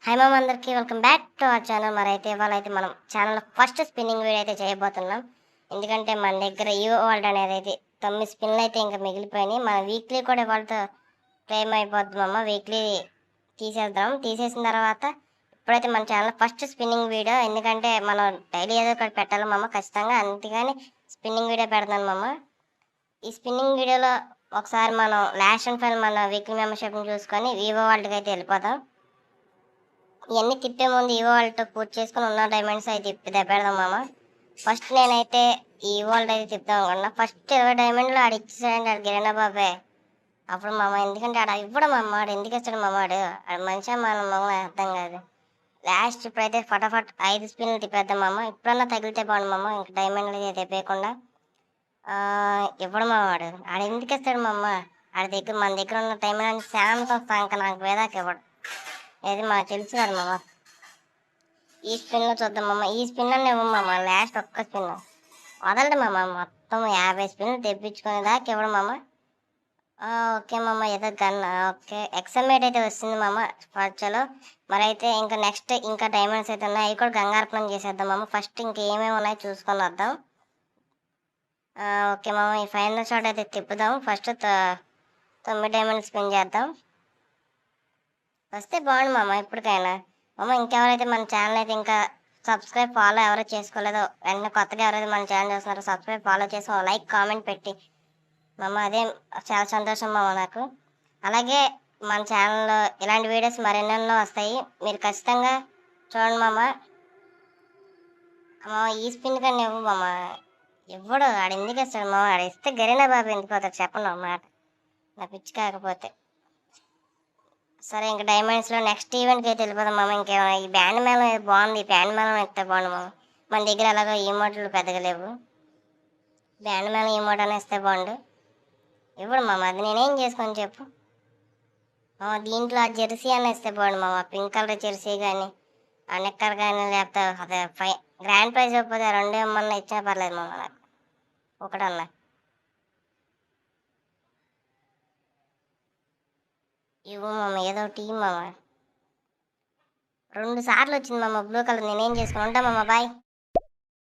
Hi మామ అందరికీ welcome back to our channel. మరైతే ఇవాళ అయితే మనం ఛానల్లో ఫస్ట్ స్పిన్నింగ్ వీడియో అయితే చేయబోతున్నాం. ఎందుకంటే మన దగ్గర ఈవో వరల్డ్ అనేది అయితే 9 స్పిన్లు అయితే ఇంకా మిగిలిపోయినాయి. మన వీక్లీ కూడా వాళ్ళతో క్లెయిమ్ అయిపోద్ది మామ. వీక్లీ తీసేద్దాం. తీసేసిన తర్వాత ఇప్పుడైతే మన ఛానల్ ఫస్ట్ స్పిన్నింగ్ వీడియో, ఎందుకంటే మనం డైలీ ఏదో ఒకటి పెట్టాలి మామ ఖచ్చితంగా. అందుకని స్పిన్నింగ్ వీడియో పెడతాను మామ. ఈ స్పిన్నింగ్ వీడియోలో ఒకసారి మనం లాస్ట్ అండ్ ఫైనల్ మన వీక్లీ మెంబర్షిప్ని చూసుకొని ఈవో వరల్డ్కి అయితే వెళ్ళిపోతాం. ఇవన్నీ తిప్పే ముందు ఈవో వాళ్ళతో పూర్తి చేసుకుని ఉన్న డైమండ్స్ అయితే పెడదాం మామ. ఫస్ట్ నేనైతే ఈ వరల్డ్ అయితే తిప్పుదాం అనుకున్నా. ఫస్ట్ 20 డైమండ్లు ఆడు ఇచ్చేసాడంటే ఆడు గిరణా బాబే. అప్పుడు మామ ఎందుకంటే ఆడ ఇవ్వడం మామ, ఆడు ఎందుకు ఇస్తాడు మామ, ఆడు మంచిగా మన మమ్మల్ని అర్థం కాదు. లాస్ట్ ఇప్పుడైతే ఫటాఫట్ 5 స్పిన్లు తిప్పేద్దాం మామ. ఇప్పుడన్నా తగిలితే బాగుండు మామ, ఇంకా డైమండ్లు అయితే తిప్పేయకుండా. ఇవ్వడం మామ, ఆడు ఎందుకు ఇస్తాడు మామ. మన దగ్గర ఉన్న డైమండ్ శాంతం వస్తా ఇంకా నాకు వేదాకి ఇవ్వడు. ఏది మాకు తెలుసు కదా మామ. ఈ స్పిన్లో చూద్దాం మామ. ఈ స్పిన్ అన్నీ ఇవ్వం మామ, లాస్ట్ ఒక్క స్పిన్ వదలడు మామ. మొత్తం 50 స్పిన్లు తెప్పించుకునే దాకా ఇవ్వడం మామ. ఓకే మామ, ఏదో గన్. ఓకే ఎక్సమేట్ అయితే వస్తుంది మామ పర్చలో. మరి అయితే ఇంకా నెక్స్ట్ ఇంకా డైమండ్స్ అయితే ఉన్నాయి, అవి కూడా గంగార్పణం చేసేద్దాం మామ. ఫస్ట్ ఇంకా ఏమేమి ఉన్నాయో చూసుకొని వద్దాం. ఓకే మామ, ఈ ఫైనల్ షాట్ అయితే తిప్పుదాం. ఫస్ట్ 9 డైమండ్స్ స్పిన్ చేద్దాం. వస్తే బాగుండు మామ ఇప్పటికైనా. మామ ఇంకెవరైతే మన ఛానల్ అయితే ఇంకా సబ్స్క్రైబ్ ఫాలో ఎవరో చేసుకోలేదో, వెంటనే కొత్తగా ఎవరైతే మన ఛానల్ చూస్తున్నారో సబ్స్క్రైబ్ ఫాలో చేసి లైక్ కామెంట్ పెట్టి మామ, అదే చాలా సంతోషం మామ నాకు. అలాగే మన ఛానల్లో ఇలాంటి వీడియోస్ మరెన్నెన్నో వస్తాయి, మీరు ఖచ్చితంగా చూడండి మామ. ఈ స్పిన్ కన్నా ఇవ్వు మామ. ఇవ్వడు, ఆడు ఎందుకు ఇస్తాడు మామ. ఆడు ఇస్తే గరీనా బాబు ఎందుకు పోతాడు చెప్పండి అన్నమాట, నా పిచ్చి కాకపోతే. సరే ఇంకా డైమండ్స్లో నెక్స్ట్ ఈవెంట్కి అయితే వెళ్ళిపోదాం మామ. ఇంకేమైనా ఈ బ్యాండ్ మేళం బాగుంది, ఈ బ్యాండ్ మేళం ఎత్తే బాగుండు మామ. మన దగ్గర అలాగో ఈమోట్లు పెద్దగా లేవు. బ్యాండ్ మేళం ఈమోట్ అని ఇస్తే బాగుండు. ఇవ్వడు మామ, అది నేనేం చేసుకొని చెప్పు దీంట్లో ఆ జెర్సీ అని ఇస్తే బాగుండు మామ. పింక్ కలర్ జెర్సీ కానీ ఆ నెక్కర్ కానీ, లేకపోతే అదే గ్రాండ్ ప్రైజ్ ఇవ్వకపోతే 2 ఏమన్నా ఇచ్చినా పర్లేదు మామ, నాకు ఒకటన్నా ఇవ్వు మామ. ఏదో టీం మామ. 2 సార్లు వచ్చింది మామ బ్లూ కలర్, నేనేం చేసుకుని ఉంటా మామ. బాయ్.